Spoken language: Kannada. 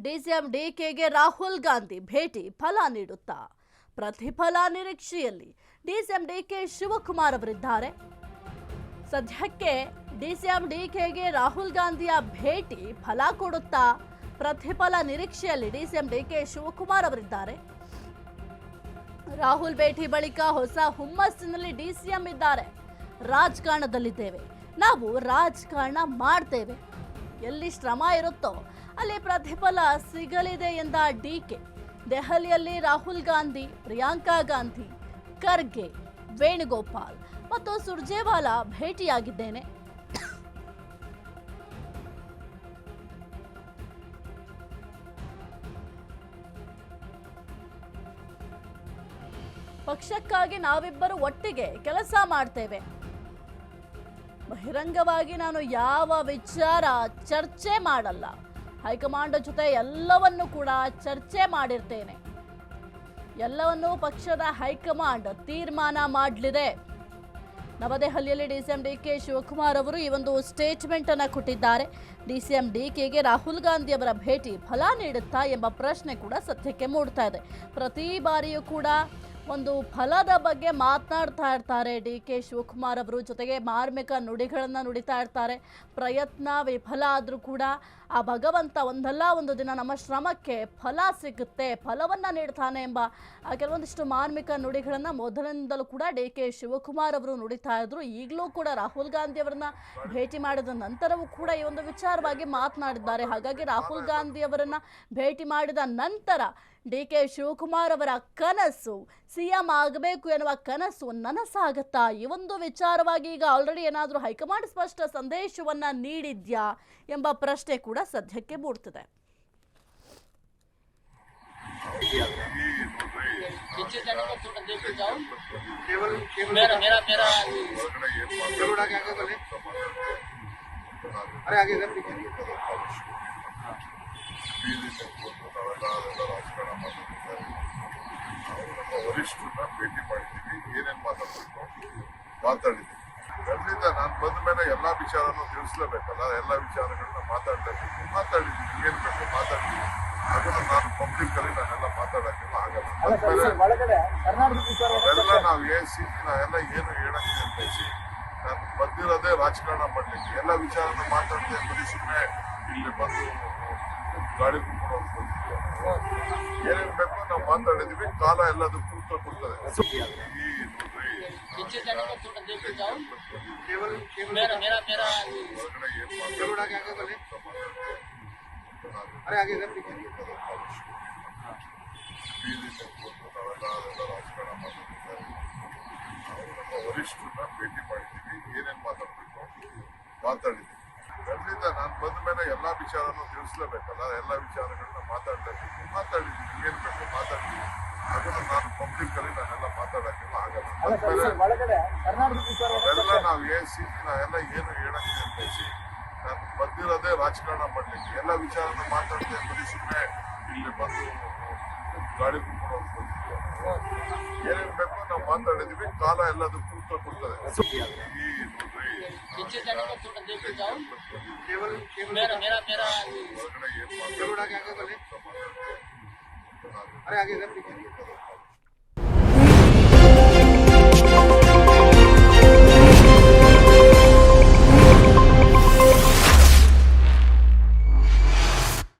ಡಿಸಿಎಂ ಡಿಕೆಗೆ ರಾಹುಲ್ ಗಾಂಧಿ ಭೇಟಿ ಫಲ ನೀಡುತ್ತಾ? ಪ್ರತಿಫಲ ನಿರೀಕ್ಷೆಯಲ್ಲಿ ಡಿಸಿಎಂ ಡಿಕೆ ಶಿವಕುಮಾರ್ ಅವರಿದ್ದಾರೆ. ಸದ್ಯಕ್ಕೆ ಡಿಸಿಎಂ ಡಿಕೆಗೆ ರಾಹುಲ್ ಗಾಂಧಿಯ ಭೇಟಿ ಫಲ ಕೊಡುತ್ತಾ? ಪ್ರತಿಫಲ ನಿರೀಕ್ಷೆಯಲ್ಲಿ ಡಿಸಿಎಂ ಡಿಕೆ ಶಿವಕುಮಾರ್ ಅವರಿದ್ದಾರೆ. ರಾಹುಲ್ ಭೇಟಿ ಬಳಿಕ ಹೊಸ ಹುಮ್ಮಸ್ಸಿನಲ್ಲಿ ಡಿಸಿಎಂ ಇದ್ದಾರೆ. ರಾಜಕಾರಣದಲ್ಲಿದ್ದೇವೆ, ನಾವು ರಾಜಕಾರಣ ಮಾಡ್ತೇವೆ, ಎಲ್ಲಿ ಶ್ರಮ ಇರುತ್ತೋ ಅಲ್ಲಿ ಪ್ರತಿಫಲ ಸಿಗಲಿದೆ ಎಂದ ಡಿಕೆ. ದೆಹಲಿಯಲ್ಲಿ ರಾಹುಲ್ ಗಾಂಧಿ, ಪ್ರಿಯಾಂಕಾ ಗಾಂಧಿ, ಖರ್ಗೆ, ವೇಣುಗೋಪಾಲ್ ಮತ್ತು ಸುರ್ಜೇವಾಲಾ ಭೇಟಿಯಾಗಿದ್ದೇನೆ. ಪಕ್ಷಕ್ಕಾಗಿ ನಾವಿಬ್ಬರು ಒಟ್ಟಿಗೆ ಕೆಲಸ ಮಾಡ್ತೇವೆ. ಬಹಿರಂಗವಾಗಿ ನಾನು ಯಾವ ವಿಚಾರ ಚರ್ಚೆ ಮಾಡಲ್ಲ. ಹೈಕಮಾಂಡ್ ಜೊತೆ ಎಲ್ಲವನ್ನೂ ಕೂಡ ಚರ್ಚೆ ಮಾಡಿರ್ತೇನೆ. ಎಲ್ಲವನ್ನೂ ಪಕ್ಷದ ಹೈಕಮಾಂಡ್ ತೀರ್ಮಾನ ಮಾಡಲಿದೆ. ನವದೆಹಲಿಯಲ್ಲಿ ಡಿಸಿಎಂ ಡಿಕೆ ಶಿವಕುಮಾರ್ ಅವರು ಈ ಒಂದು ಸ್ಟೇಟ್ಮೆಂಟ್ ಅನ್ನು ಕೊಟ್ಟಿದ್ದಾರೆ. ಡಿಸಿಎಂ ಡಿಕೆಗೆ ರಾಹುಲ್ ಗಾಂಧಿ ಅವರ ಭೇಟಿ ಫಲ ನೀಡುತ್ತಾ ಎಂಬ ಪ್ರಶ್ನೆ ಕೂಡ ಸದ್ಯಕ್ಕೆ ಮೂಡ್ತಾ ಇದೆ. ಪ್ರತಿ ಬಾರಿಯೂ ಕೂಡ ಒಂದು ಫಲದ ಬಗ್ಗೆ ಮಾತನಾಡ್ತಾ ಇರ್ತಾರೆ ಡಿಕೆ ಶಿವಕುಮಾರ್ ಅವರು. ಜೊತೆಗೆ ಮಾರ್ಮಿಕ ನುಡಿಗಳನ್ನು ನುಡಿತಾ ಇರ್ತಾರೆ. ಪ್ರಯತ್ನ ವಿಫಲ ಆದರೂ ಕೂಡ ಆ ಭಗವಂತ ಒಂದಲ್ಲ ಒಂದು ದಿನ ನಮ್ಮ ಶ್ರಮಕ್ಕೆ ಫಲ ಸಿಗುತ್ತೆ, ಫಲವನ್ನು ನೀಡ್ತಾನೆ ಎಂಬ ಕೆಲವೊಂದಿಷ್ಟು ಮಾರ್ಮಿಕ ನುಡಿಗಳನ್ನು ಮೊದಲಿನಿಂದಲೂ ಕೂಡ ಡಿಕೆ ಶಿವಕುಮಾರ್ ಅವರು ನುಡಿತಾ ಇದ್ರು. ಈಗಲೂ ಕೂಡ ರಾಹುಲ್ ಗಾಂಧಿ ಅವರನ್ನ ಭೇಟಿ ಮಾಡಿದ ನಂತರವೂ ಕೂಡ ಈ ಒಂದು ವಿಚಾರವಾಗಿ ಮಾತನಾಡಿದ್ದಾರೆ. ಹಾಗಾಗಿ ರಾಹುಲ್ ಗಾಂಧಿ ಅವರನ್ನ ಭೇಟಿ ಮಾಡಿದ ನಂತರ ಡಿಕೆ ಶಿವಕುಮಾರ್ ಅವರ ಕನಸು ಸಿಎಂ ಆಗಬೇಕು ಎನ್ನುವ ಕನಸು ನನಸಾಗತ್ತಾ? ಈ ಒಂದು ವಿಚಾರವಾಗಿ ಈಗ ಆಲ್ರೆಡಿ ಏನಾದರೂ ಹೈಕಮಾಂಡ್ ಸ್ಪಷ್ಟ ಸಂದೇಶವನ್ನ ನೀಡಿದ್ಯಾ ಎಂಬ ಪ್ರಶ್ನೆ ಕೂಡ ಸದ್ಯಕ್ಕೆ ಮೂಡ್ತಿದೆ. ವರಿಷ್ಠರನ್ನ ಭೇಟಿ ಮಾಡಿದ್ದೀವಿ, ಏನೇನು ಮಾತಾಡಬೇಕು ಮಾತಾಡಿದ್ದೀವಿ. ಖಂಡಿತ ನಾನು ಬಂದ ಮೇಲೆ ಎಲ್ಲಾ ವಿಚಾರನೂ ತಿಳಿಸ್ಲೇಬೇಕಲ್ಲ, ಎಲ್ಲ ವಿಚಾರಗಳನ್ನ ಮಾತಾಡ್ಲೇಬೇಕು. ಮಾತಾಡಿದ್ದೀವಿ, ಏನ್ ಬೇಕು ಮಾತಾಡಿದ್ದೀವಿ. ಅದನ್ನ ನಾನು ಪಬ್ಲಿಕ್ ಅಲ್ಲಿ ನಾನೆಲ್ಲ ಮಾತಾಡಕ್ಕೆಲ್ಲ ಆಗಲ್ಲ. ಅವೆಲ್ಲ ನಾವು ನಾವೆಲ್ಲ ಏನು ಹೇಳಕ್ಕೆ ಅಂತೇಸಿ ನಾನು ಬಂದಿರೋದೇ ರಾಜಕಾರಣ ಮಾಡ್ಲಿಕ್ಕೆ. ಎಲ್ಲ ವಿಚಾರನ ಮಾತಾಡಿದೆ, ಬರೀ ಸುಮ್ಮನೆ ಇಲ್ಲಿ ಬಂದು ಗಾಡಿ ಕುತ್ಕೊಂಡು ಬಂದಿದ್ದೀವಿ. ಏನೇನ್ ಬೇಕೋ ನಾವು ಮಾತಾಡಿದೀವಿ. ಕಾಲ ಎಲ್ಲದಕ್ಕೂ ಉತ್ತರ ಕೊಡ್ತದೆ. ವರಿಷ್ಠರನ್ನ ಭೇಟಿ ಮಾಡಿದ್ದೀವಿ, ಏನೇನ್ ಮಾತಾಡ್ಬೇಕು ಮಾತಾಡಿದ್ದೀವಿ. ಖಂಡಿತ ನಾನು ಬಂದ ಮೇಲೆ ಎಲ್ಲಾ ವಿಚಾರನೂ ತಿಳಿಸ್ಲೇಬೇಕಲ್ಲ, ಎಲ್ಲ ವಿಚಾರಗಳನ್ನ ಮಾತಾಡ್ಲೇಬೇಕು. ಮಾತಾಡಿದ್ದೀವಿ, ಏನ್ ಬೇಕು ಮಾತಾಡಿದ್ದೀವಿ. ಅದನ್ನ ನಾನು ಪಬ್ಲಿಕ್ ಅಲ್ಲಿ ನಾನೆಲ್ಲ ಮಾತಾಡಕ್ಕೆಲ್ಲ ಆಗಲ್ಲ. ಅವೆಲ್ಲ ನಾವು ನಾವೆಲ್ಲ ಏನು ಹೇಳಕ್ಕೆ ಅಂತೇಸಿ ನಾನು ಬಂದಿರೋದೇ ರಾಜಕಾರಣ ಮಾಡ್ಲಿಕ್ಕೆ. ಎಲ್ಲ ವಿಚಾರನ ಮಾತಾಡಿದೆ, ಬರೀ ಸುಮ್ಮನೆ ಇಲ್ಲಿ ಬಂದು ಗಾಡಿ ಕುತ್ಕೊಂಡು ಬಂದಿದ್ದೀವಿ. ಏನೇನ್ ಬೇಕೋ ನಾವು ಮಾತಾಡಿದೀವಿ. ಕಾಲ ಎಲ್ಲದಕ್ಕೂ ಉತ್ತರ ಕೊಡ್ತದೆ. अरे आगे